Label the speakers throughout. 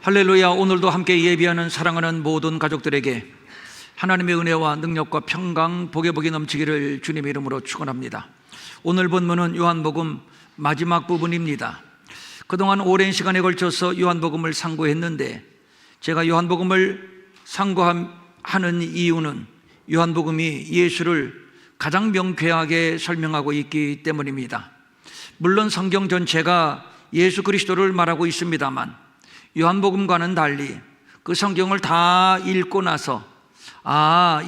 Speaker 1: 할렐루야. 오늘도 함께 예배하는 사랑하는 모든 가족들에게 하나님의 은혜와 능력과 평강, 복의 복이 넘치기를 주님의 이름으로 축원합니다. 오늘 본문은 요한복음 마지막 부분입니다. 그동안 오랜 시간에 걸쳐서 요한복음을 상고했는데, 제가 요한복음을 상고하는 이유는 요한복음이 예수를 가장 명쾌하게 설명하고 있기 때문입니다. 물론 성경 전체가 예수 그리스도를 말하고 있습니다만, 요한복음과는 달리 그 성경을 다 읽고 나서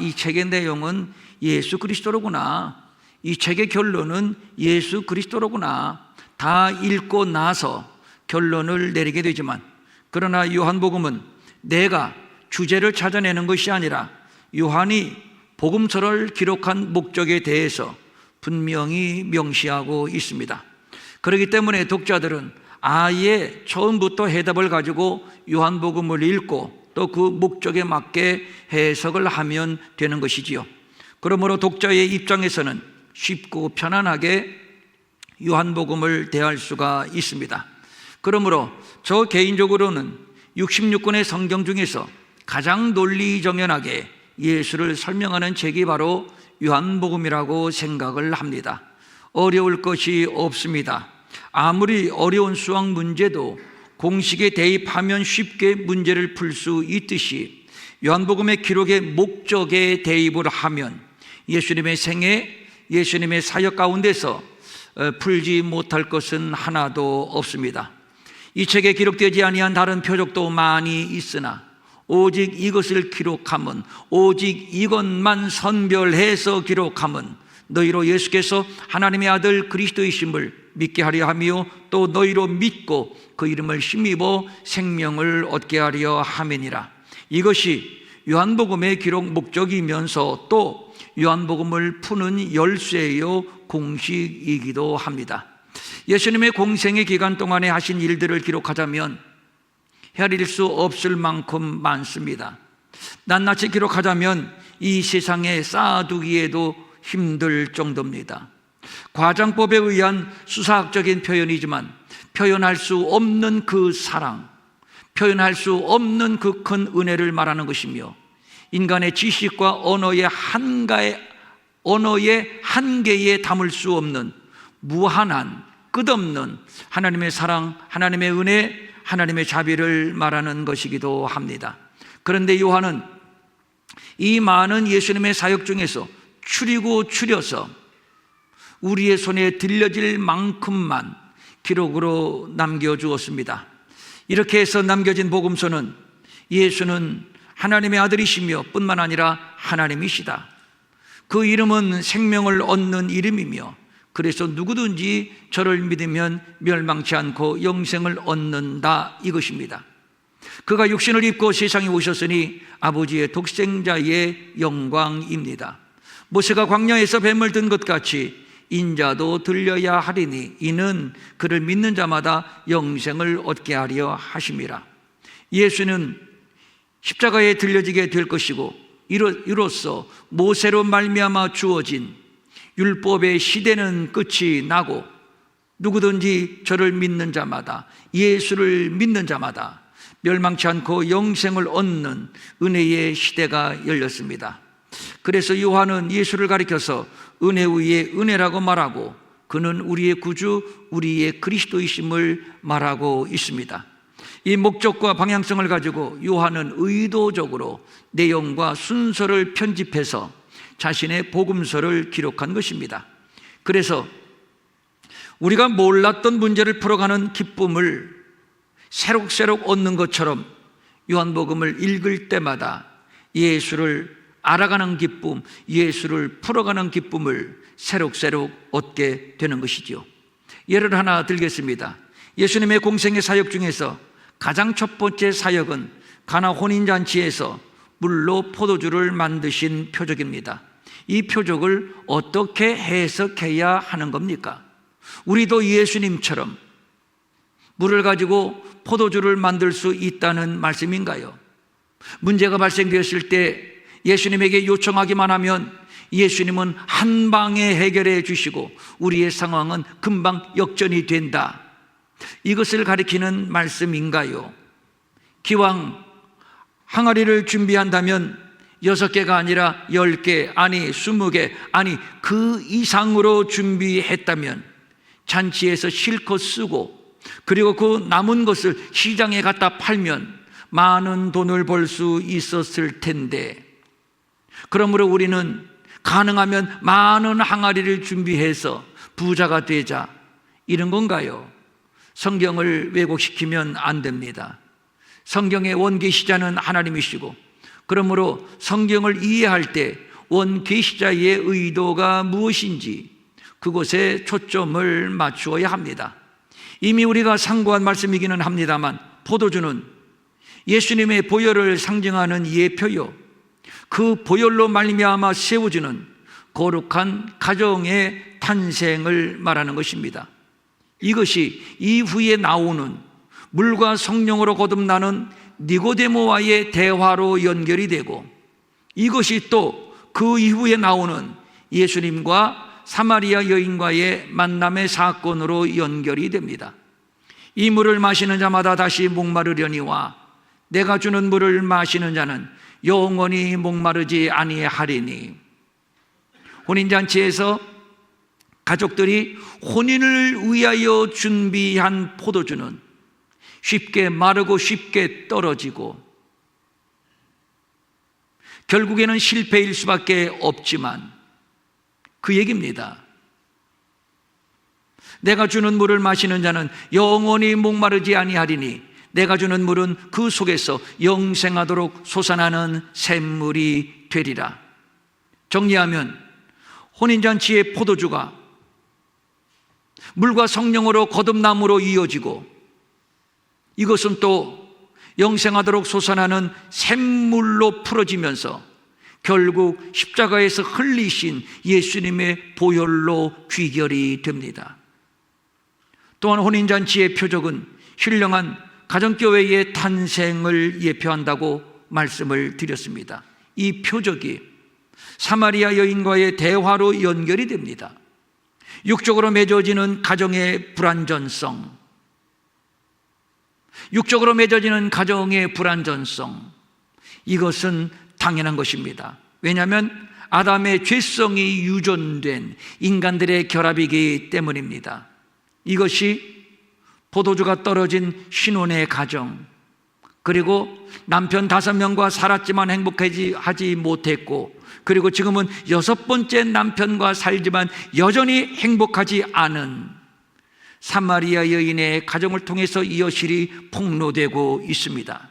Speaker 1: 이 책의 내용은 예수 그리스도로구나, 이 책의 결론은 예수 그리스도로구나, 다 읽고 나서 결론을 내리게 되지만, 그러나 요한복음은 내가 주제를 찾아내는 것이 아니라 요한이 복음서를 기록한 목적에 대해서 분명히 명시하고 있습니다. 그렇기 때문에 독자들은 아예 처음부터 해답을 가지고 요한복음을 읽고 또 그 목적에 맞게 해석을 하면 되는 것이지요. 그러므로 독자의 입장에서는 쉽고 편안하게 요한복음을 대할 수가 있습니다. 그러므로 저 개인적으로는 66권의 성경 중에서 가장 논리정연하게 예수를 설명하는 책이 바로 요한복음이라고 생각을 합니다. 어려울 것이 없습니다. 아무리 어려운 수학 문제도 공식에 대입하면 쉽게 문제를 풀 수 있듯이 요한복음의 기록의 목적에 대입을 하면 예수님의 생애, 예수님의 사역 가운데서 풀지 못할 것은 하나도 없습니다. 이 책에 기록되지 아니한 다른 표적도 많이 있으나 오직 이것을 기록함은, 오직 이것만 선별해서 기록함은 너희로 예수께서 하나님의 아들 그리스도이심을 믿게 하려 하며 또 너희로 믿고 그 이름을 힘입어 생명을 얻게 하려 함이니라. 이것이 요한복음의 기록 목적이면서 또 요한복음을 푸는 열쇠요 공식이기도 합니다. 예수님의 공생의 기간 동안에 하신 일들을 기록하자면 헤아릴 수 없을 만큼 많습니다. 낱낱이 기록하자면 이 세상에 쌓아두기에도 힘들 정도입니다. 과장법에 의한 수사학적인 표현이지만 표현할 수 없는 그 사랑, 표현할 수 없는 그 큰 은혜를 말하는 것이며, 인간의 지식과 언어의 한계에 담을 수 없는 무한한, 끝없는 하나님의 사랑, 하나님의 은혜, 하나님의 자비를 말하는 것이기도 합니다. 그런데 요한은 이 많은 예수님의 사역 중에서 추려서 우리의 손에 들려질 만큼만 기록으로 남겨주었습니다. 이렇게 해서 남겨진 복음서는 예수는 하나님의 아들이시며 뿐만 아니라 하나님이시다, 그 이름은 생명을 얻는 이름이며 그래서 누구든지 저를 믿으면 멸망치 않고 영생을 얻는다, 이것입니다. 그가 육신을 입고 세상에 오셨으니 아버지의 독생자의 영광입니다. 모세가 광야에서 뱀을 든 것 같이 인자도 들려야 하리니 이는 그를 믿는 자마다 영생을 얻게 하려 하심이라. 예수는 십자가에 들려지게 될 것이고 이로써 모세로 말미암아 주어진 율법의 시대는 끝이 나고 누구든지 저를 믿는 자마다, 예수를 믿는 자마다 멸망치 않고 영생을 얻는 은혜의 시대가 열렸습니다. 그래서 요한은 예수를 가리켜서 은혜 위에 은혜라고 말하고 그는 우리의 구주, 우리의 그리스도이심을 말하고 있습니다. 이 목적과 방향성을 가지고 요한은 의도적으로 내용과 순서를 편집해서 자신의 복음서를 기록한 것입니다. 그래서 우리가 몰랐던 문제를 풀어가는 기쁨을 새록새록 얻는 것처럼 요한복음을 읽을 때마다 예수를 알아가는 기쁨, 예수를 풀어가는 기쁨을 새록새록 얻게 되는 것이죠. 예를 하나 들겠습니다. 예수님의 공생의 사역 중에서 가장 첫 번째 사역은 가나 혼인잔치에서 물로 포도주를 만드신 표적입니다. 이 표적을 어떻게 해석해야 하는 겁니까? 우리도 예수님처럼 물을 가지고 포도주를 만들 수 있다는 말씀인가요? 문제가 발생되었을 때 예수님에게 요청하기만 하면 예수님은 한 방에 해결해 주시고 우리의 상황은 금방 역전이 된다, 이것을 가리키는 말씀인가요? 기왕 항아리를 준비한다면 6개가 아니라 10개, 아니 20개, 아니 그 이상으로 준비했다면 잔치에서 실컷 쓰고, 그리고 그 남은 것을 시장에 갖다 팔면 많은 돈을 벌 수 있었을 텐데, 그러므로 우리는 가능하면 많은 항아리를 준비해서 부자가 되자, 이런 건가요? 성경을 왜곡시키면 안 됩니다. 성경의 원계시자는 하나님이시고, 그러므로 성경을 이해할 때 원계시자의 의도가 무엇인지 그곳에 초점을 맞추어야 합니다. 이미 우리가 상고한 말씀이기는 합니다만, 포도주는 예수님의 보혈을 상징하는 예표요, 그 보혈로 말미암아 세워지는 거룩한 가정의 탄생을 말하는 것입니다. 이것이 이후에 나오는 물과 성령으로 거듭나는 니고데모와의 대화로 연결이 되고, 이것이 또 그 이후에 나오는 예수님과 사마리아 여인과의 만남의 사건으로 연결이 됩니다. 이 물을 마시는 자마다 다시 목마르려니와 내가 주는 물을 마시는 자는 영원히 목마르지 아니하리니. 혼인잔치에서 가족들이 혼인을 위하여 준비한 포도주는 쉽게 마르고 쉽게 떨어지고 결국에는 실패일 수밖에 없지만, 그 얘기입니다. 내가 주는 물을 마시는 자는 영원히 목마르지 아니하리니 내가 주는 물은 그 속에서 영생하도록 솟아나는 샘물이 되리라. 정리하면 혼인잔치의 포도주가 물과 성령으로 거듭남으로 이어지고, 이것은 또 영생하도록 솟아나는 샘물로 풀어지면서 결국 십자가에서 흘리신 예수님의 보혈로 귀결이 됩니다. 또한 혼인잔치의 표적은 신령한 가정교회의 탄생을 예표한다고 말씀을 드렸습니다. 이 표적이 사마리아 여인과의 대화로 연결이 됩니다. 육적으로 맺어지는 가정의 불완전성, 육적으로 맺어지는 가정의 불완전성, 이것은 당연한 것입니다. 왜냐하면 아담의 죄성이 유전된 인간들의 결합이기 때문입니다. 이것이 포도주가 떨어진 신혼의 가정, 그리고 남편 5명과 살았지만 행복하지 못했고, 그리고 지금은 6번째 남편과 살지만 여전히 행복하지 않은 사마리아 여인의 가정을 통해서 이 여실이 폭로되고 있습니다.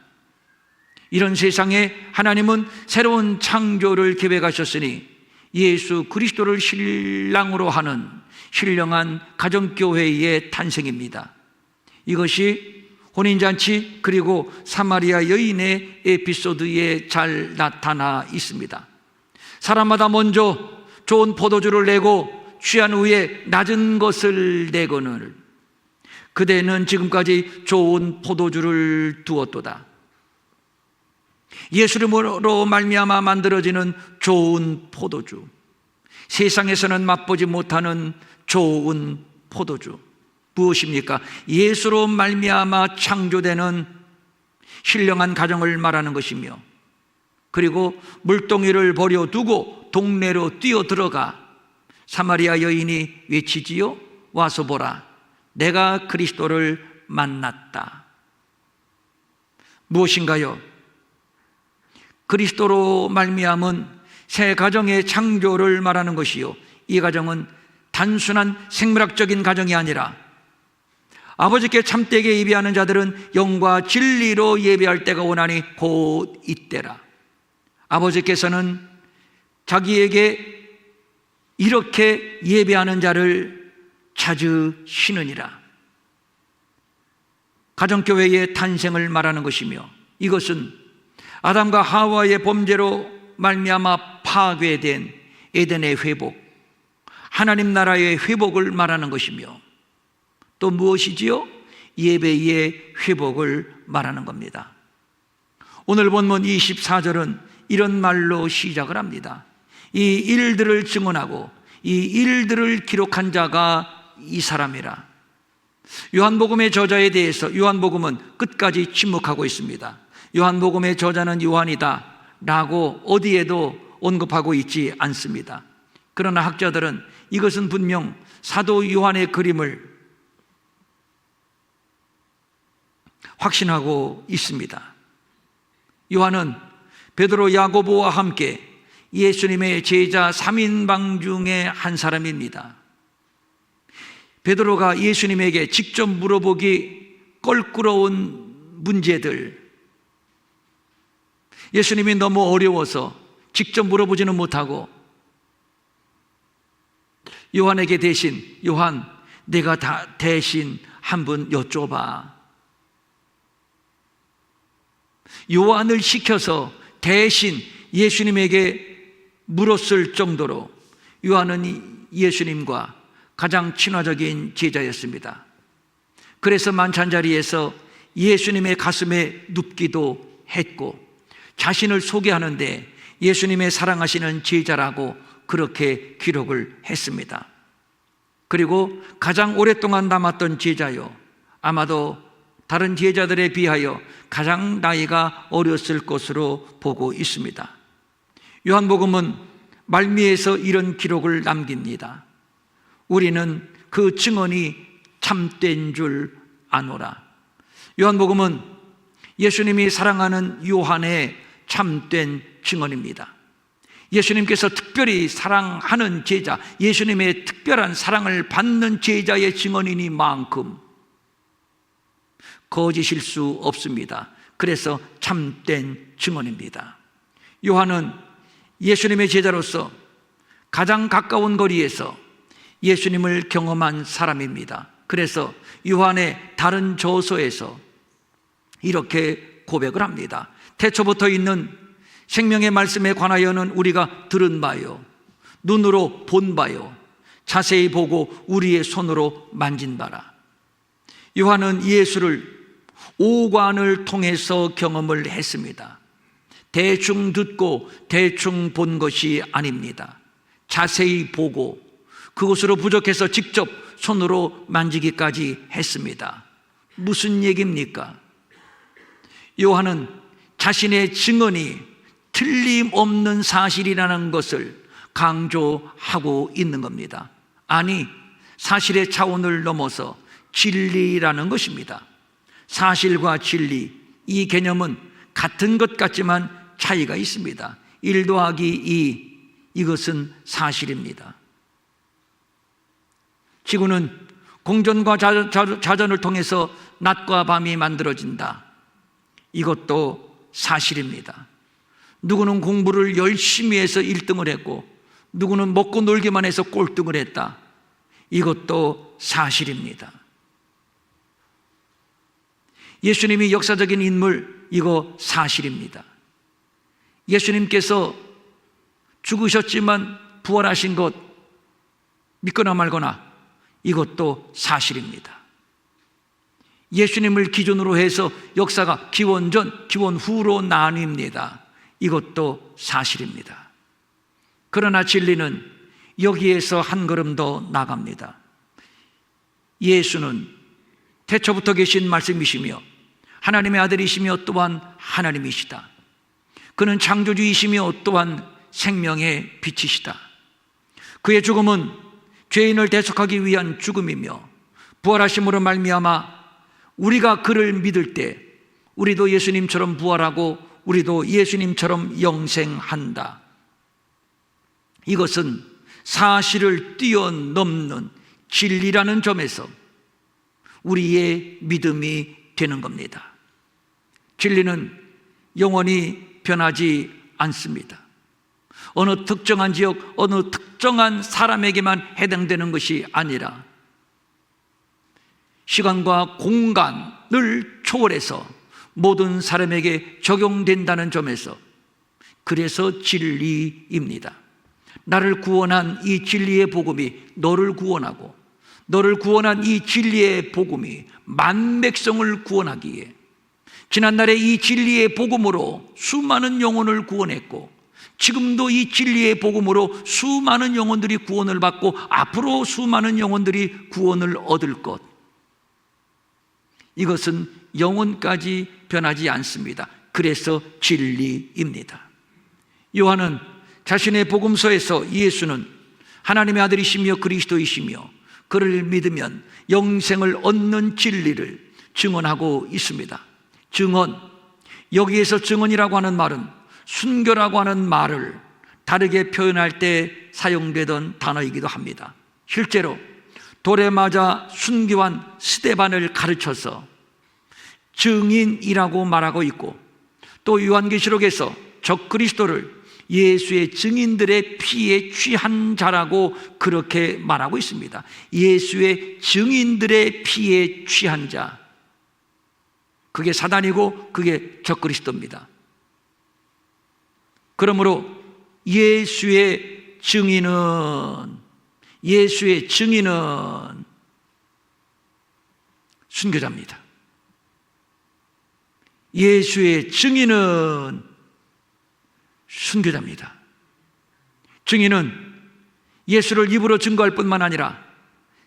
Speaker 1: 이런 세상에 하나님은 새로운 창조를 계획하셨으니 예수 그리스도를 신랑으로 하는 신령한 가정교회의 탄생입니다. 이것이 혼인잔치 그리고 사마리아 여인의 에피소드에 잘 나타나 있습니다. 사람마다 먼저 좋은 포도주를 내고 취한 후에 낮은 것을 내거늘 그대는 지금까지 좋은 포도주를 두었도다. 예수님으로 말미암아 만들어지는 좋은 포도주, 세상에서는 맛보지 못하는 좋은 포도주, 무엇입니까? 예수로 말미암아 창조되는 신령한 가정을 말하는 것이며, 그리고 물동이를 버려두고 동네로 뛰어들어가 사마리아 여인이 외치지요. 와서 보라, 내가 그리스도를 만났다. 무엇인가요? 그리스도로 말미암은 새 가정의 창조를 말하는 것이요, 이 가정은 단순한 생물학적인 가정이 아니라 아버지께 참되게 예배하는 자들은 영과 진리로 예배할 때가 오나니 곧 이때라. 아버지께서는 자기에게 이렇게 예배하는 자를 찾으시느니라. 가정교회의 탄생을 말하는 것이며, 이것은 아담과 하와의 범죄로 말미암아 파괴된 에덴의 회복, 하나님 나라의 회복을 말하는 것이며, 또 무엇이지요? 예배의 회복을 말하는 겁니다. 오늘 본문 24절은 이런 말로 시작을 합니다. 이 일들을 증언하고 이 일들을 기록한 자가 이 사람이라. 요한복음의 저자에 대해서 요한복음은 끝까지 침묵하고 있습니다. 요한복음의 저자는 요한이다 라고 어디에도 언급하고 있지 않습니다. 그러나 학자들은 이것은 분명 사도 요한의 그림을 확신하고 있습니다. 요한은 베드로, 야고보와 함께 예수님의 제자 3인방 중에 한 사람입니다. 베드로가 예수님에게 직접 물어보기 껄끄러운 문제들, 예수님이 너무 어려워서 직접 물어보지는 못하고 요한에게 대신, 요한, 내가 대신 한번 여쭤봐. 요한을 시켜서 대신 예수님에게 물었을 정도로 요한은 예수님과 가장 친화적인 제자였습니다. 그래서 만찬자리에서 예수님의 가슴에 눕기도 했고 자신을 소개하는데 예수님의 사랑하시는 제자라고 그렇게 기록을 했습니다. 그리고 가장 오랫동안 남았던 제자요, 아마도 다른 제자들에 비하여 가장 나이가 어렸을 것으로 보고 있습니다. 요한복음은 말미에서 이런 기록을 남깁니다. 우리는 그 증언이 참된 줄 아노라. 요한복음은 예수님이 사랑하는 요한의 참된 증언입니다. 예수님께서 특별히 사랑하는 제자, 예수님의 특별한 사랑을 받는 제자의 증언이니만큼 거짓일 수 없습니다. 그래서 참된 증언입니다. 요한은 예수님의 제자로서 가장 가까운 거리에서 예수님을 경험한 사람입니다. 그래서 요한의 다른 저서에서 이렇게 고백을 합니다. 태초부터 있는 생명의 말씀에 관하여는 우리가 들은 바요, 눈으로 본 바요, 자세히 보고 우리의 손으로 만진 바라. 요한은 예수를 오관을 통해서 경험을 했습니다. 대충 듣고 대충 본 것이 아닙니다. 자세히 보고 그것으로 부족해서 직접 손으로 만지기까지 했습니다. 무슨 얘기입니까? 요한은 자신의 증언이 틀림없는 사실이라는 것을 강조하고 있는 겁니다. 아니, 사실의 차원을 넘어서 진리라는 것입니다. 사실과 진리, 이 개념은 같은 것 같지만 차이가 있습니다. 1 더하기 2, 이것은 사실입니다. 지구는 공전과 자전을 통해서 낮과 밤이 만들어진다. 이것도 사실입니다. 누구는 공부를 열심히 해서 1등을 했고 누구는 먹고 놀기만 해서 꼴등을 했다. 이것도 사실입니다. 예수님이 역사적인 인물, 이거 사실입니다. 예수님께서 죽으셨지만 부활하신 것 믿거나 말거나 이것도 사실입니다. 예수님을 기준으로 해서 역사가 기원 전, 기원 후로 나뉩니다. 이것도 사실입니다. 그러나 진리는 여기에서 한 걸음 더 나갑니다. 예수는 태초부터 계신 말씀이시며 하나님의 아들이시며 또한 하나님이시다. 그는 창조주이시며 또한 생명의 빛이시다. 그의 죽음은 죄인을 대속하기 위한 죽음이며 부활하심으로 말미암아 우리가 그를 믿을 때 우리도 예수님처럼 부활하고 우리도 예수님처럼 영생한다. 이것은 사실을 뛰어넘는 진리라는 점에서 우리의 믿음이 되는 겁니다. 진리는 영원히 변하지 않습니다. 어느 특정한 지역, 어느 특정한 사람에게만 해당되는 것이 아니라 시간과 공간을 초월해서 모든 사람에게 적용된다는 점에서 그래서 진리입니다. 나를 구원한 이 진리의 복음이 너를 구원하고 너를 구원한 이 진리의 복음이 만 백성을 구원하기에 지난날에 이 진리의 복음으로 수많은 영혼을 구원했고 지금도 이 진리의 복음으로 수많은 영혼들이 구원을 받고 앞으로 수많은 영혼들이 구원을 얻을 것, 이것은 영원까지 변하지 않습니다. 그래서 진리입니다. 요한은 자신의 복음서에서 예수는 하나님의 아들이시며 그리스도이시며 그를 믿으면 영생을 얻는 진리를 증언하고 있습니다. 증언, 여기에서 증언이라고 하는 말은 순교라고 하는 말을 다르게 표현할 때 사용되던 단어이기도 합니다. 실제로 돌에 맞아 순교한 스데반을 가르쳐서 증인이라고 말하고 있고, 또 요한계시록에서 적그리스도를 예수의 증인들의 피에 취한 자라고 그렇게 말하고 있습니다. 예수의 증인들의 피에 취한 자, 그게 사단이고 그게 적그리스도입니다. 그러므로 예수의 증인은 순교자입니다. 예수의 증인은 순교자입니다. 증인은 예수를 입으로 증거할 뿐만 아니라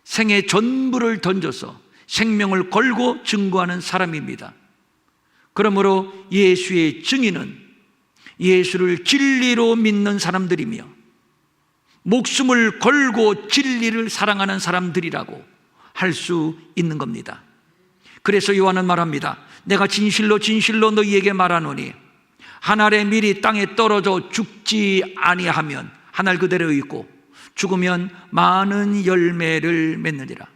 Speaker 1: 생의 전부를 던져서 생명을 걸고 증거하는 사람입니다. 그러므로 예수의 증인은 예수를 진리로 믿는 사람들이며 목숨을 걸고 진리를 사랑하는 사람들이라고 할 수 있는 겁니다. 그래서 요한은 말합니다. 내가 진실로 진실로 너희에게 말하노니 한 알의 밀이 땅에 떨어져 죽지 아니하면 한 알 그대로 있고 죽으면 많은 열매를 맺느니라.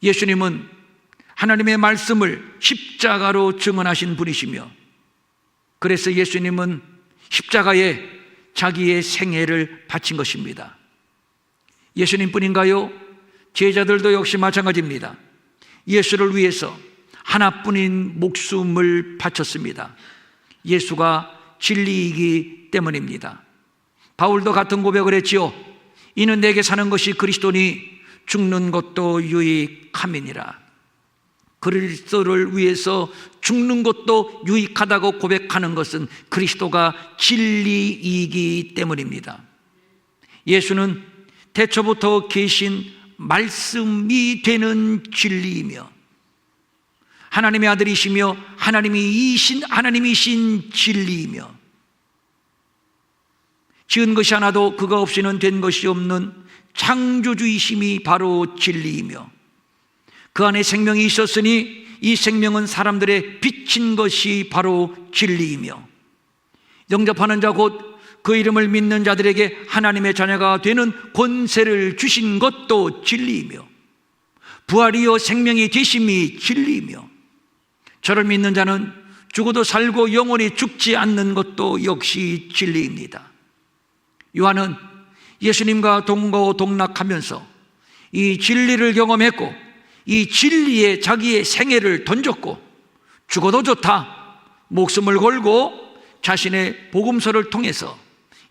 Speaker 1: 예수님은 하나님의 말씀을 십자가로 증언하신 분이시며, 그래서 예수님은 십자가에 자기의 생애를 바친 것입니다. 예수님뿐인가요? 제자들도 역시 마찬가지입니다. 예수를 위해서 하나뿐인 목숨을 바쳤습니다. 예수가 진리이기 때문입니다. 바울도 같은 고백을 했지요. 이는 내게 사는 것이 그리스도니 죽는 것도 유익함이니라. 그리스도를 위해서 죽는 것도 유익하다고 고백하는 것은 그리스도가 진리이기 때문입니다. 예수는 태초부터 계신 말씀이 되는 진리이며 하나님의 아들이시며 하나님이신 진리이며, 지은 것이 하나도 그가 없이는 된 것이 없는 창조주이심이 바로 진리이며, 그 안에 생명이 있었으니 이 생명은 사람들의 비친 것이 바로 진리이며, 영접하는 자 곧 그 이름을 믿는 자들에게 하나님의 자녀가 되는 권세를 주신 것도 진리이며, 부활이요 생명이 되심이 진리이며, 저를 믿는 자는 죽어도 살고 영원히 죽지 않는 것도 역시 진리입니다. 요한은 예수님과 동거동락하면서 이 진리를 경험했고 이 진리에 자기의 생애를 던졌고, 죽어도 좋다 목숨을 걸고 자신의 복음서를 통해서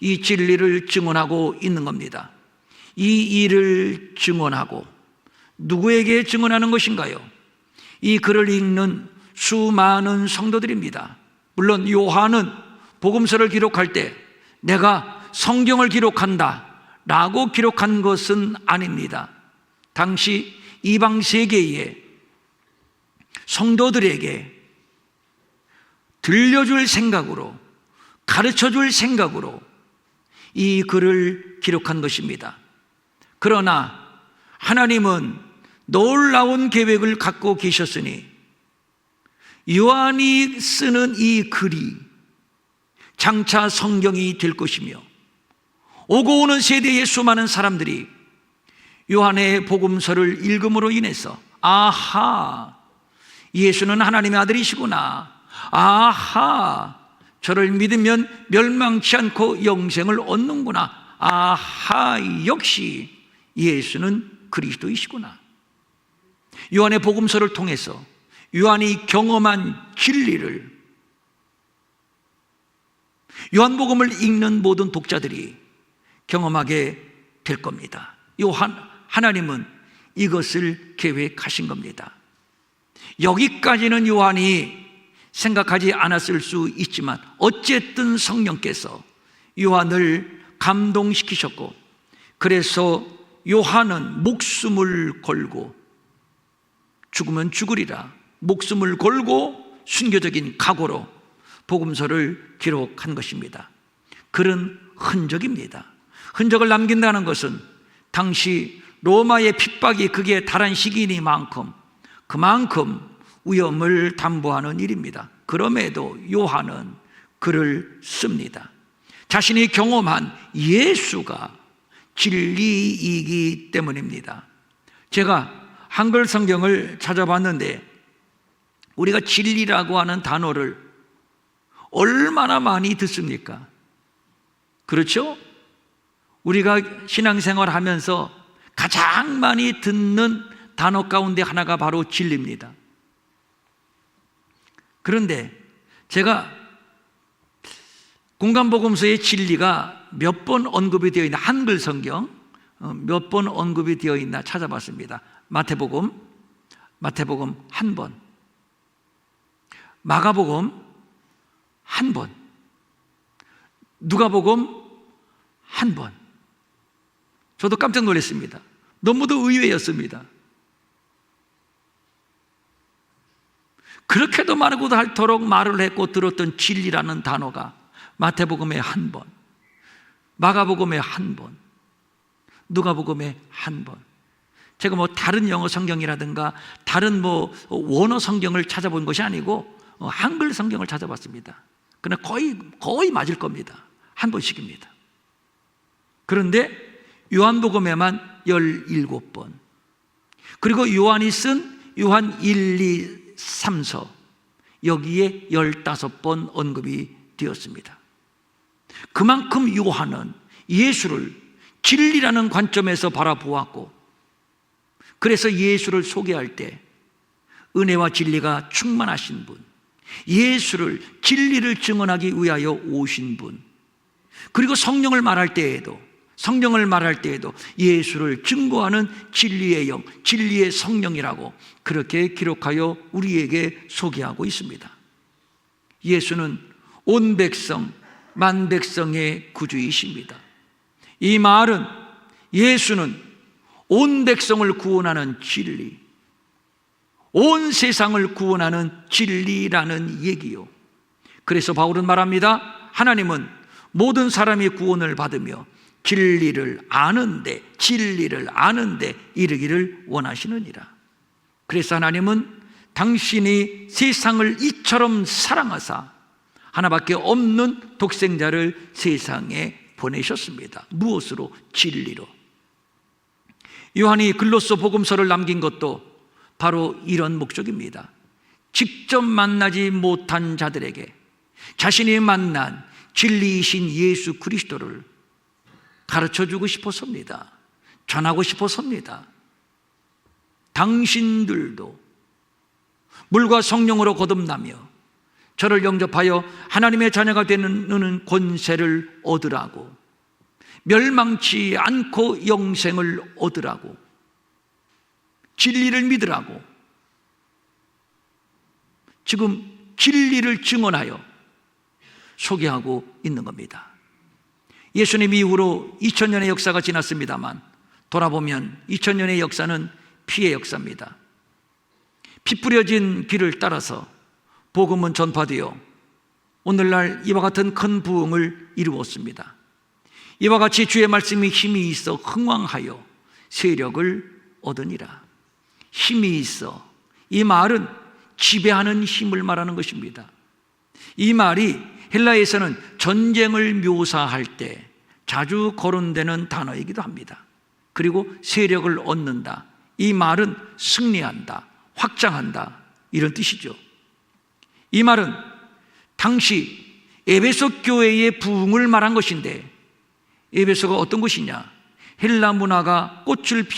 Speaker 1: 이 진리를 증언하고 있는 겁니다. 이 일을 증언하고 누구에게 증언하는 것인가요? 이 글을 읽는 수많은 성도들입니다. 물론 요한은 복음서를 기록할 때 내가 성경을 기록한다 라고 기록한 것은 아닙니다. 당시 이방 세계의 성도들에게 들려줄 생각으로, 가르쳐줄 생각으로 이 글을 기록한 것입니다. 그러나 하나님은 놀라운 계획을 갖고 계셨으니 요한이 쓰는 이 글이 장차 성경이 될 것이며, 오고 오는 세대의 수많은 사람들이 요한의 복음서를 읽음으로 인해서 아하, 예수는 하나님의 아들이시구나, 아하, 저를 믿으면 멸망치 않고 영생을 얻는구나, 아하, 역시 예수는 그리스도이시구나. 요한의 복음서를 통해서 요한이 경험한 진리를 요한복음을 읽는 모든 독자들이 경험하게 될 겁니다. 하나님은 이것을 계획하신 겁니다. 여기까지는 요한이 생각하지 않았을 수 있지만 어쨌든 성령께서 요한을 감동시키셨고, 그래서 요한은 목숨을 걸고, 죽으면 죽으리라 목숨을 걸고 순교적인 각오로 복음서를 기록한 것입니다. 그런 흔적입니다. 흔적을 남긴다는 것은 당시 로마의 핍박이 극에 달한 시기이니만큼 그만큼 위험을 담보하는 일입니다. 그럼에도 요한은 글을 씁니다. 자신이 경험한 예수가 진리이기 때문입니다. 제가 한글 성경을 찾아봤는데 우리가 진리라고 하는 단어를 얼마나 많이 듣습니까? 그렇죠? 우리가 신앙생활 하면서 가장 많이 듣는 단어 가운데 하나가 바로 진리입니다. 그런데 제가 공간복음서의 진리가 몇 번 언급이 되어 있나, 한글 성경 몇 번 언급이 되어 있나 찾아봤습니다. 마태복음 1번, 마가복음 1번, 누가복음 1번. 저도 깜짝 놀랐습니다. 너무도 의외였습니다. 그렇게도 말하고도 닳도록 말을 했고 들었던 진리라는 단어가 마태복음에 1번, 마가복음에 1번, 누가복음에 1번. 제가 뭐 다른 영어 성경이라든가 다른 뭐 원어 성경을 찾아본 것이 아니고 한글 성경을 찾아봤습니다. 그러나 거의 맞을 겁니다. 1번씩입니다. 그런데 요한복음에만 17번, 그리고 요한이 쓴 요한 1, 2, 3서 여기에 15번 언급이 되었습니다. 그만큼 요한은 예수를 진리라는 관점에서 바라보았고, 그래서 예수를 소개할 때 은혜와 진리가 충만하신 분, 예수를 진리를 증언하기 위하여 오신 분, 그리고 성령을 말할 때에도 예수를 증거하는 진리의 영, 진리의 성령이라고 그렇게 기록하여 우리에게 소개하고 있습니다. 예수는 온 백성, 만 백성의 구주이십니다. 이 말은 예수는 온 백성을 구원하는 진리, 온 세상을 구원하는 진리라는 얘기요. 그래서 바울은 말합니다. 하나님은 모든 사람이 구원을 받으며 진리를 아는데 이르기를 원하시느니라. 그래서 하나님은 당신이 세상을 이처럼 사랑하사 하나밖에 없는 독생자를 세상에 보내셨습니다. 무엇으로? 진리로. 요한이 글로서 복음서를 남긴 것도 바로 이런 목적입니다. 직접 만나지 못한 자들에게 자신이 만난 진리이신 예수 그리스도를 가르쳐주고 싶었습니다. 전하고 싶었습니다. 당신들도 물과 성령으로 거듭나며 저를 영접하여 하나님의 자녀가 되는 권세를 얻으라고, 멸망치 않고 영생을 얻으라고, 진리를 믿으라고, 지금 진리를 증언하여 소개하고 있는 겁니다. 예수님 이후로 2000년의 역사가 지났습니다만 돌아보면 2000년의 역사는 피의 역사입니다. 피 뿌려진 길을 따라서 복음은 전파되어 오늘날 이와 같은 큰 부흥을 이루었습니다. 이와 같이 주의 말씀이 힘이 있어 흥왕하여 세력을 얻으니라. 힘이 있어, 이 말은 지배하는 힘을 말하는 것입니다. 이 말이 헬라에서는 전쟁을 묘사할 때 자주 거론되는 단어이기도 합니다. 그리고 세력을 얻는다, 이 말은 승리한다, 확장한다, 이런 뜻이죠. 이 말은 당시 에베소 교회의 부흥을 말한 것인데, 에베소가 어떤 곳이냐? 헬라 문화가 꽃을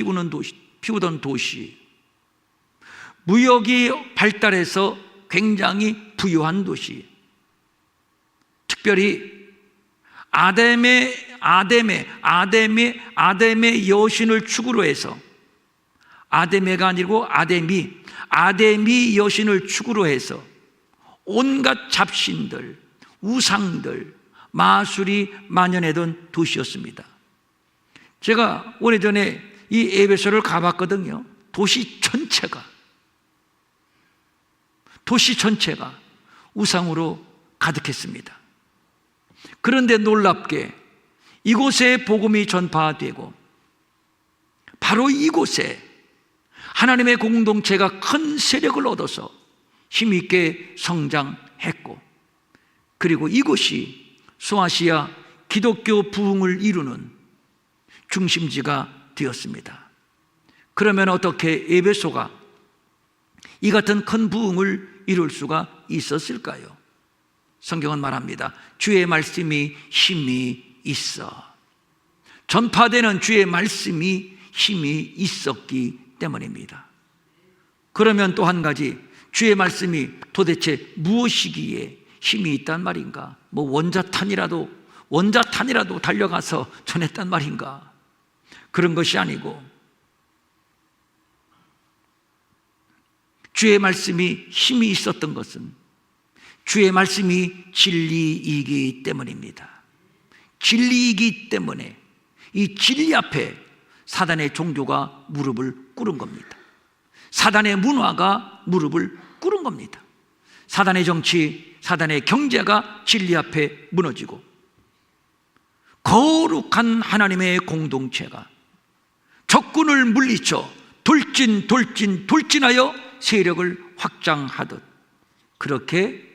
Speaker 1: 피우던 도시, 무역이 발달해서 굉장히 부유한 도시, 특별히 아담의 여신을 축으로 해서, 아데메가 아니고 아데미 여신을 축으로 해서 온갖 잡신들, 우상들, 마술이 만연하던 도시였습니다. 제가 오래전에 이 에베소를 가봤거든요. 도시 전체가 도시 전체가 우상으로 가득했습니다. 그런데 놀랍게 이곳에 복음이 전파되고 바로 이곳에 하나님의 공동체가 큰 세력을 얻어서 힘있게 성장했고, 그리고 이곳이 소아시아 기독교 부흥을 이루는 중심지가 되었습니다. 그러면 어떻게 에베소가 이 같은 큰 부흥을 이룰 수가 있었을까요? 성경은 말합니다. 주의 말씀이 힘이 있어. 전파되는 주의 말씀이 힘이 있었기 때문입니다. 그러면 또 한 가지, 주의 말씀이 도대체 무엇이기에 힘이 있단 말인가? 뭐 원자탄이라도 달려가서 전했단 말인가? 그런 것이 아니고, 주의 말씀이 힘이 있었던 것은 주의 말씀이 진리이기 때문입니다. 진리이기 때문에 이 진리 앞에 사단의 종교가 무릎을 꿇은 겁니다. 사단의 문화가 무릎을 꿇은 겁니다. 사단의 정치, 사단의 경제가 진리 앞에 무너지고, 거룩한 하나님의 공동체가 적군을 물리쳐 돌진하여 세력을 확장하듯 그렇게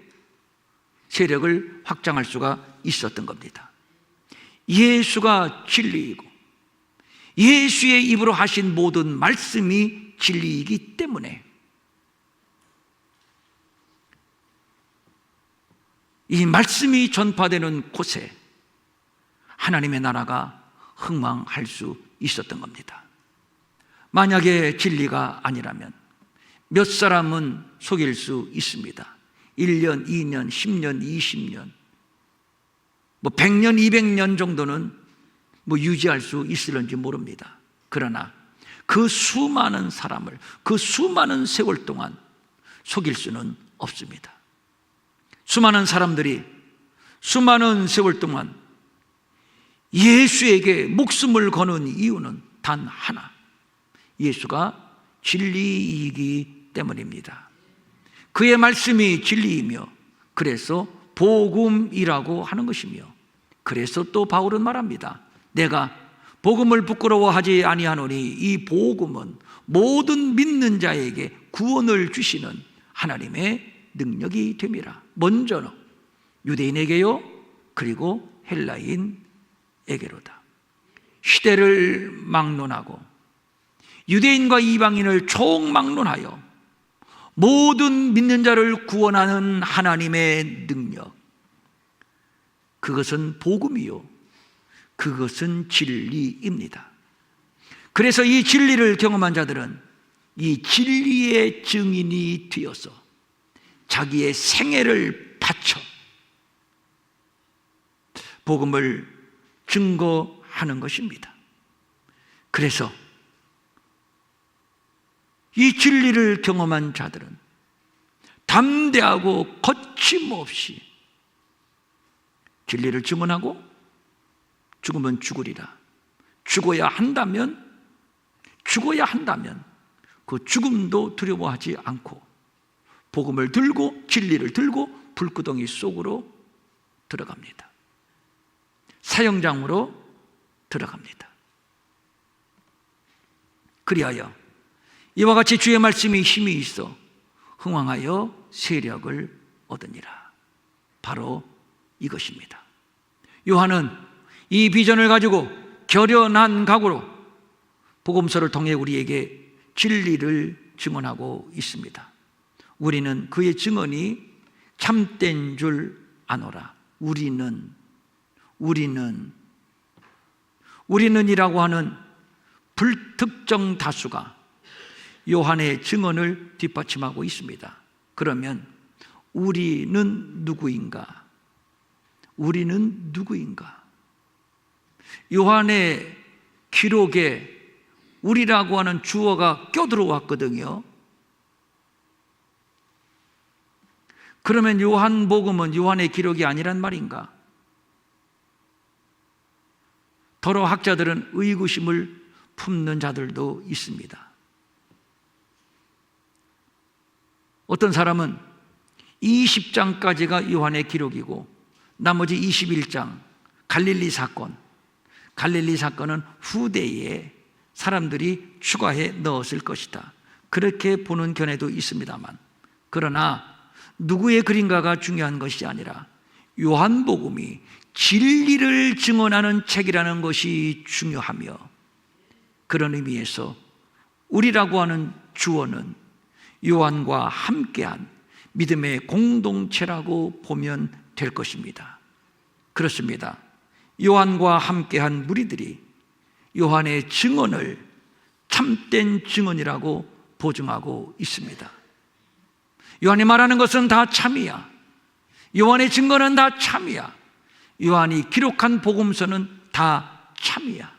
Speaker 1: 세력을 확장할 수가 있었던 겁니다. 예수가 진리이고 예수의 입으로 하신 모든 말씀이 진리이기 때문에 이 말씀이 전파되는 곳에 하나님의 나라가 흥망할 수 있었던 겁니다. 만약에 진리가 아니라면 몇 사람은 속일 수 있습니다. 1년, 2년, 10년, 20년, 100년, 200년 정도는 유지할 수 있을런지 모릅니다. 그러나 그 수많은 사람을 그 수많은 세월 동안 속일 수는 없습니다. 수많은 사람들이 수많은 세월 동안 예수에게 목숨을 거는 이유는 단 하나, 예수가 진리이기 때문입니다. 그의 말씀이 진리이며 그래서 복음이라고 하는 것이며, 그래서 또 바울은 말합니다. 내가 복음을 부끄러워하지 아니하노니 이 복음은 모든 믿는 자에게 구원을 주시는 하나님의 능력이 됨이라. 먼저는 유대인에게요, 그리고 헬라인에게로다. 시대를 막론하고 유대인과 이방인을 총막론하여 모든 믿는 자를 구원하는 하나님의 능력, 그것은 복음이요, 그것은 진리입니다. 그래서 이 진리를 경험한 자들은 이 진리의 증인이 되어서 자기의 생애를 바쳐 복음을 증거하는 것입니다. 그래서 이 진리를 경험한 자들은 담대하고 거침없이 진리를 증언하고 죽으면 죽으리라. 죽어야 한다면 그 죽음도 두려워하지 않고 복음을 들고 진리를 들고 불구덩이 속으로 들어갑니다. 사형장으로 들어갑니다. 그리하여 이와 같이 주의 말씀이 힘이 있어 흥왕하여 세력을 얻으니라. 바로 이것입니다. 요한은 이 비전을 가지고 결연한 각오로 복음서를 통해 우리에게 진리를 증언하고 있습니다. 우리는 그의 증언이 참된 줄 아노라. 우리는이라고 하는 불특정 다수가 요한의 증언을 뒷받침하고 있습니다. 그러면 우리는 누구인가? 요한의 기록에 우리라고 하는 주어가 껴들어왔거든요. 그러면 요한복음은 요한의 기록이 아니란 말인가? 더러 학자들은 의구심을 품는 자들도 있습니다. 어떤 사람은 20장까지가 요한의 기록이고 나머지 21장 갈릴리 사건, 갈릴리 사건은 후대에 사람들이 추가해 넣었을 것이다, 그렇게 보는 견해도 있습니다만, 그러나 누구의 글인가가 중요한 것이 아니라 요한복음이 진리를 증언하는 책이라는 것이 중요하며, 그런 의미에서 우리라고 하는 주어는 요한과 함께한 믿음의 공동체라고 보면 될 것입니다. 그렇습니다. 요한과 함께한 무리들이 요한의 증언을 참된 증언이라고 보증하고 있습니다. 요한이 말하는 것은 다 참이야. 요한의 증거는 다 참이야. 요한이 기록한 복음서는 다 참이야.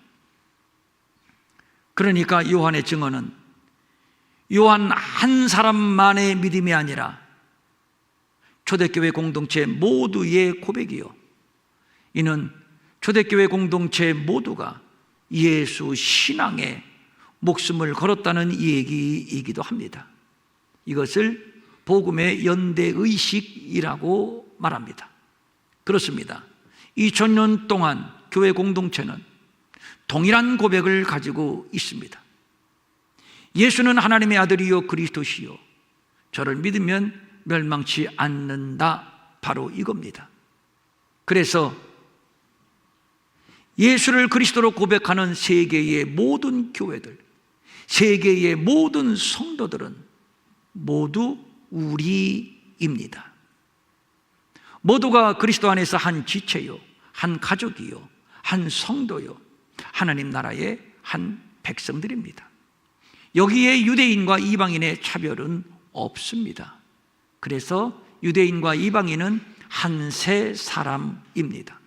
Speaker 1: 그러니까 요한의 증언은 요한 한 사람만의 믿음이 아니라 초대교회 공동체 모두의 고백이요, 이는 초대교회 공동체 모두가 예수 신앙에 목숨을 걸었다는 얘기이기도 합니다. 이것을 복음의 연대의식이라고 말합니다. 그렇습니다. 2000년 동안 교회 공동체는 동일한 고백을 가지고 있습니다. 예수는 하나님의 아들이요 그리스도시요 저를 믿으면 멸망치 않는다, 바로 이겁니다. 그래서 예수를 그리스도로 고백하는 세계의 모든 교회들, 세계의 모든 성도들은 모두 우리입니다. 모두가 그리스도 안에서 한 지체요, 한 가족이요, 한 성도요, 하나님 나라의 한 백성들입니다. 여기에 유대인과 이방인의 차별은 없습니다. 그래서 유대인과 이방인은 한세 사람입니다.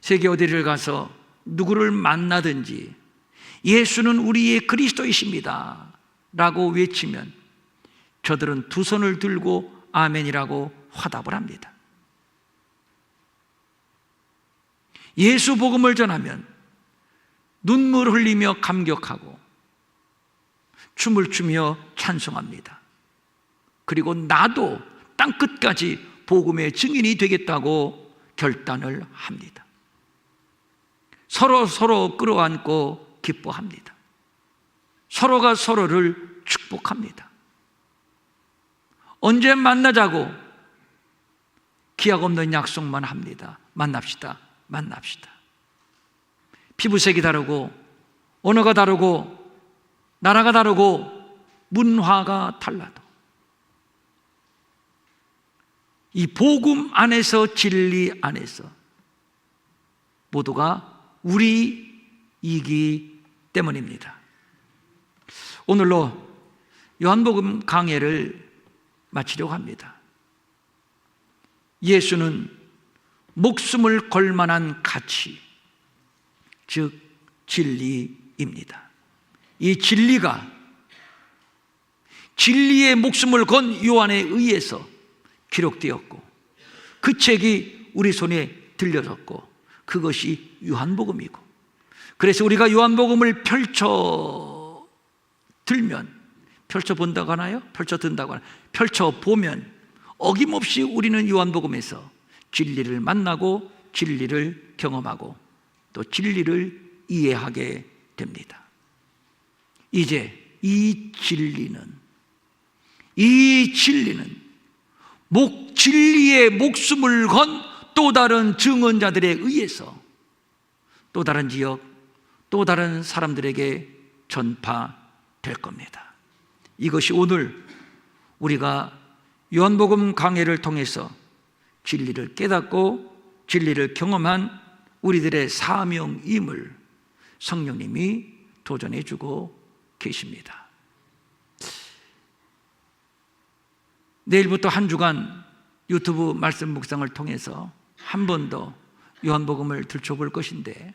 Speaker 1: 세계 어디를 가서 누구를 만나든지 예수는 우리의 그리스도이십니다 라고 외치면 저들은 두 손을 들고 아멘이라고 화답을 합니다. 예수 복음을 전하면 눈물 흘리며 감격하고 춤을 추며 찬송합니다. 그리고 나도 땅끝까지 복음의 증인이 되겠다고 결단을 합니다. 서로 끌어안고 기뻐합니다. 서로가 서로를 축복합니다. 언제 만나자고 기약 없는 약속만 합니다. 만납시다. 피부색이 다르고 언어가 다르고 나라가 다르고 문화가 달라도 이 복음 안에서, 진리 안에서 모두가 우리이기 때문입니다. 오늘로 요한복음 강해를 마치려고 합니다. 예수는 목숨을 걸 만한 가치, 즉 진리입니다. 이 진리가 진리의 목숨을 건 요한에 의해서 기록되었고 그 책이 우리 손에 들려졌고 그것이 요한복음이고, 그래서 우리가 요한복음을 펼쳐본다고 하나요? 펼쳐보면 어김없이 우리는 요한복음에서 진리를 만나고 진리를 경험하고 또 진리를 이해하게 됩니다. 이제 이 진리는 진리의 목숨을 건 또 다른 증언자들에 의해서 또 다른 지역, 또 다른 사람들에게 전파될 겁니다. 이것이 오늘 우리가 요한복음 강해를 통해서 진리를 깨닫고 진리를 경험한 우리들의 사명임을 성령님이 도전해 주고 계십니다. 내일부터 한 주간 유튜브 말씀 묵상을 통해서 한 번 더 요한복음을 들춰볼 것인데,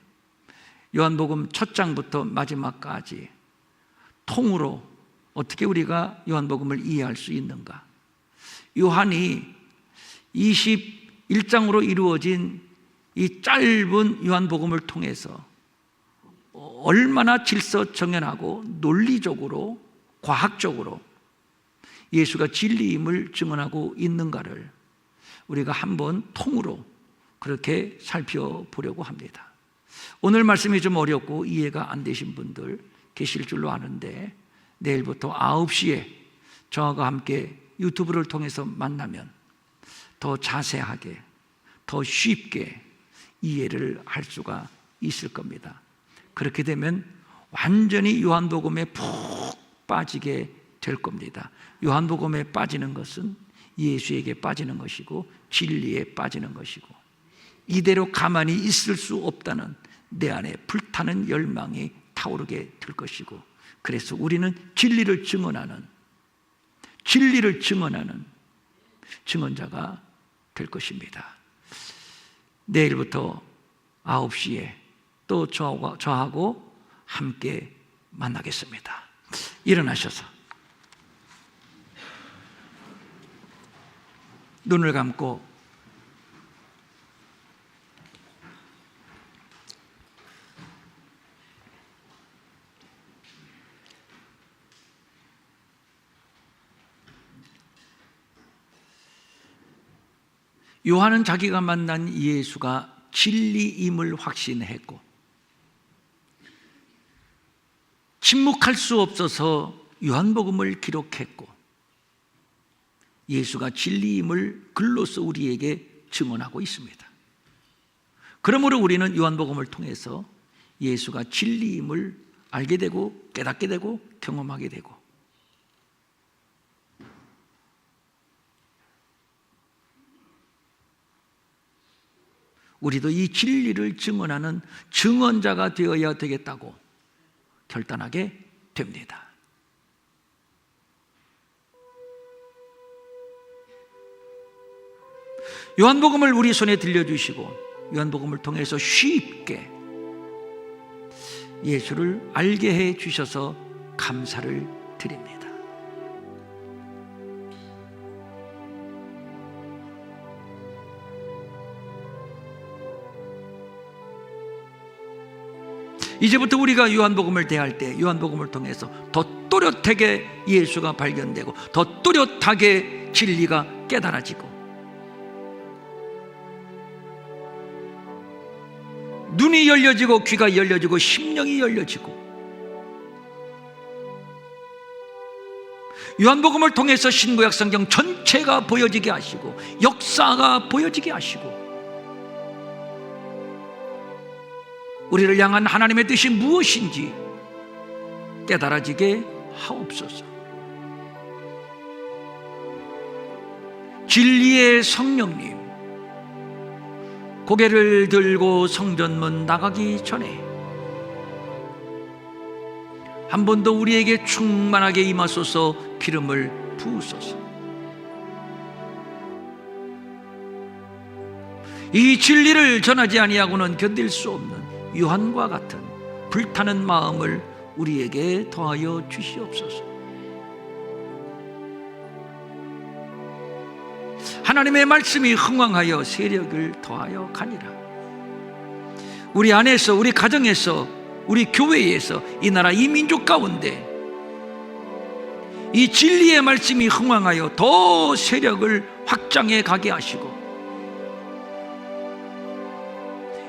Speaker 1: 요한복음 첫 장부터 마지막까지 통으로 어떻게 우리가 요한복음을 이해할 수 있는가? 요한이 21장으로 이루어진 이 짧은 요한복음을 통해서 얼마나 질서정연하고 논리적으로 과학적으로 예수가 진리임을 증언하고 있는가를 우리가 한번 통으로 그렇게 살펴보려고 합니다. 오늘 말씀이 좀 어렵고 이해가 안 되신 분들 계실 줄로 아는데, 내일부터 9시에 저와 함께 유튜브를 통해서 만나면 더 자세하게, 더 쉽게 이해를 할 수가 있을 겁니다. 그렇게 되면 완전히 요한복음에 푹 빠지게 될 겁니다. 요한복음에 빠지는 것은 예수에게 빠지는 것이고 진리에 빠지는 것이고, 이대로 가만히 있을 수 없다는 내 안에 불타는 열망이 타오르게 될 것이고, 그래서 우리는 진리를 증언하는 증언자가 될 것입니다. 내일부터 9시에 또 저하고 함께 만나겠습니다. 일어나셔서 눈을 감고 요한은 자기가 만난 예수가 진리임을 확신했고, 침묵할 수 없어서 요한복음을 기록했고, 예수가 진리임을 글로써 우리에게 증언하고 있습니다. 그러므로 우리는 요한복음을 통해서 예수가 진리임을 알게 되고 깨닫게 되고 경험하게 되고, 우리도 이 진리를 증언하는 증언자가 되어야 되겠다고 결단하게 됩니다. 요한복음을 우리 손에 들려주시고 요한복음을 통해서 쉽게 예수를 알게 해 주셔서 감사를 드립니다. 이제부터 우리가 요한복음을 대할 때 요한복음을 통해서 더 또렷하게 예수가 발견되고 더 또렷하게 진리가 깨달아지고, 눈이 열려지고 귀가 열려지고 심령이 열려지고, 요한복음을 통해서 신구약 성경 전체가 보여지게 하시고 역사가 보여지게 하시고, 우리를 향한 하나님의 뜻이 무엇인지 깨달아지게 하옵소서. 진리의 성령님, 고개를 들고 성전문 나가기 전에 한 번 더 우리에게 충만하게 임하소서. 기름을 부으소서. 이 진리를 전하지 아니하고는 견딜 수 없는 요한과 같은 불타는 마음을 우리에게 더하여 주시옵소서. 하나님의 말씀이 흥왕하여 세력을 더하여 가니라. 우리 안에서, 우리 가정에서, 우리 교회에서, 이 나라 이 민족 가운데 이 진리의 말씀이 흥왕하여 더 세력을 확장해 가게 하시고,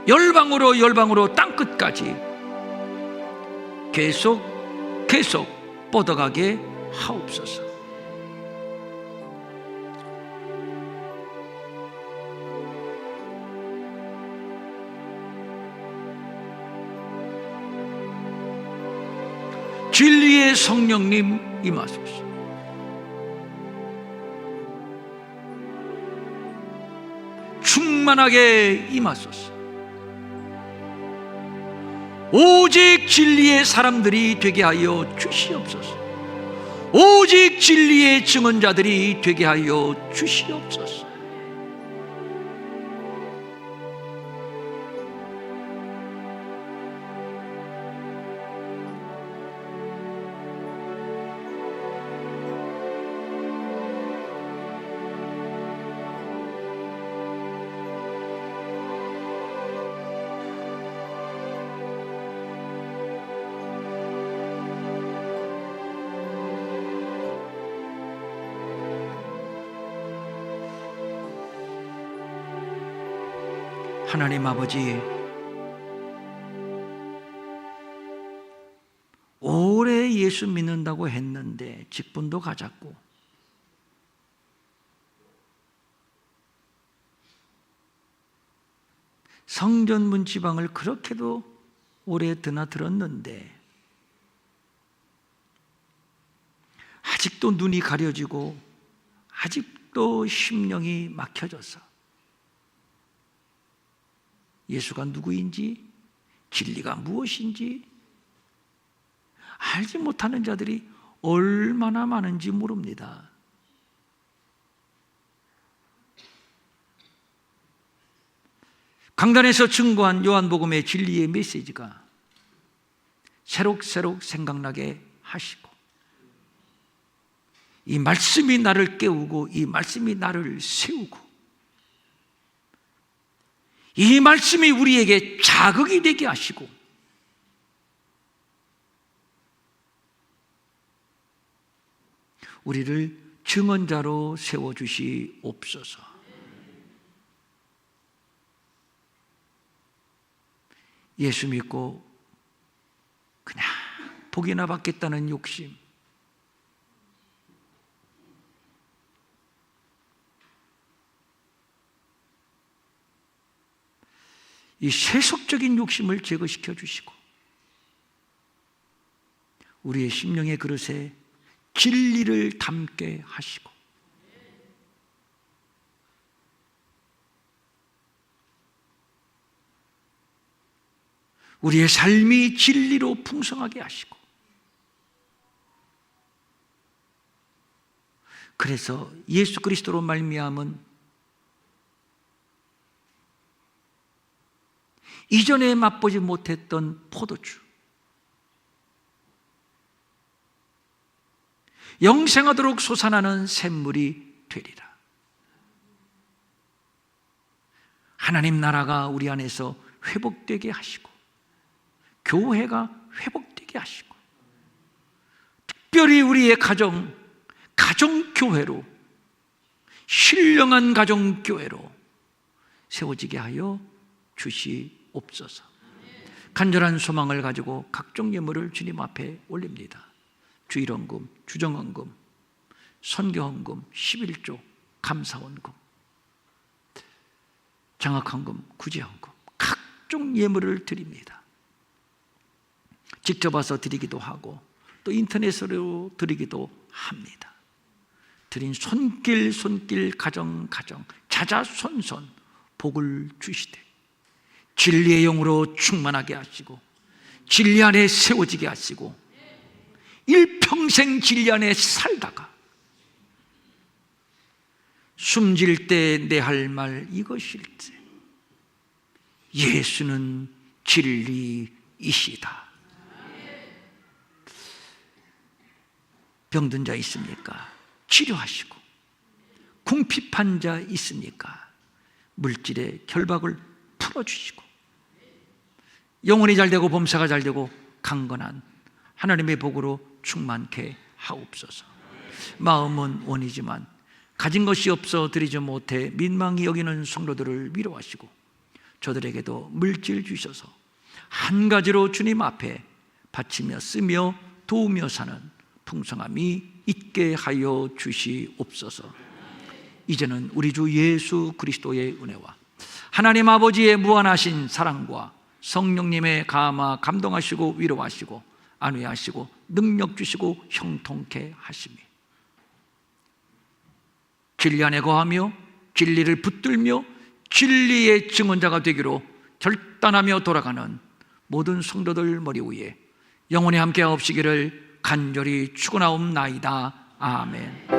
Speaker 1: 열방으로 땅끝까지 계속 뻗어가게 하옵소서. 진리의 성령님 임하소서. 충만하게 임하소서. 오직 진리의 사람들이 되게 하여 주시옵소서. 오직 진리의 증언자들이 되게 하여 주시옵소서. 하나님 아버지, 오래 예수 믿는다고 했는데 직분도 가졌고 성전문 지방을 그렇게도 오래 드나들었는데 아직도 눈이 가려지고 아직도 심령이 막혀져서 예수가 누구인지, 진리가 무엇인지 알지 못하는 자들이 얼마나 많은지 모릅니다. 강단에서 증거한 요한복음의 진리의 메시지가 새록새록 생각나게 하시고, 이 말씀이 나를 깨우고 이 말씀이 나를 세우고 이 말씀이 우리에게 자극이 되게 하시고 우리를 증언자로 세워주시옵소서. 예수 믿고 그냥 복이나 받겠다는 욕심, 이 세속적인 욕심을 제거시켜 주시고 우리의 심령의 그릇에 진리를 담게 하시고 우리의 삶이 진리로 풍성하게 하시고, 그래서 예수 그리스도로 말미암은 이전에 맛보지 못했던 포도주, 영생하도록 솟아나는 샘물이 되리라. 하나님 나라가 우리 안에서 회복되게 하시고 교회가 회복되게 하시고 특별히 우리의 가정교회로, 신령한 가정교회로 세워지게 하여 주시옵소서. 간절한 소망을 가지고 각종 예물을 주님 앞에 올립니다. 주일헌금, 주정헌금, 선교헌금, 11조, 감사원금, 장학헌금, 구제헌금, 각종 예물을 드립니다. 직접 와서 드리기도 하고 또 인터넷으로 드리기도 합니다. 드린 손길 가정 자자손손 복을 주시되 진리의 영으로 충만하게 하시고 진리 안에 세워지게 하시고 일평생 진리 안에 살다가 숨질 때 내 할 말 이것일세, 예수는 진리이시다. 병든 자 있습니까? 치료하시고, 궁핍한 자 있습니까? 물질의 결박을 풀어주시고, 영혼이 잘되고 범사가 잘되고 강건한 하나님의 복으로 충만케 하옵소서. 마음은 원이지만 가진 것이 없어 드리지 못해 민망히 여기는 성도들을 위로하시고 저들에게도 물질 주셔서 한 가지로 주님 앞에 바치며 쓰며 도우며 사는 풍성함이 있게 하여 주시옵소서. 이제는 우리 주 예수 그리스도의 은혜와 하나님 아버지의 무한하신 사랑과 성령님의 감동하시고 위로하시고 안위하시고 능력 주시고 형통케 하시며 진리 안에 거하며 진리를 붙들며 진리의 증언자가 되기로 결단하며 돌아가는 모든 성도들 머리 위에 영원히 함께 하옵시기를 간절히 축원하옵나이다. 아멘.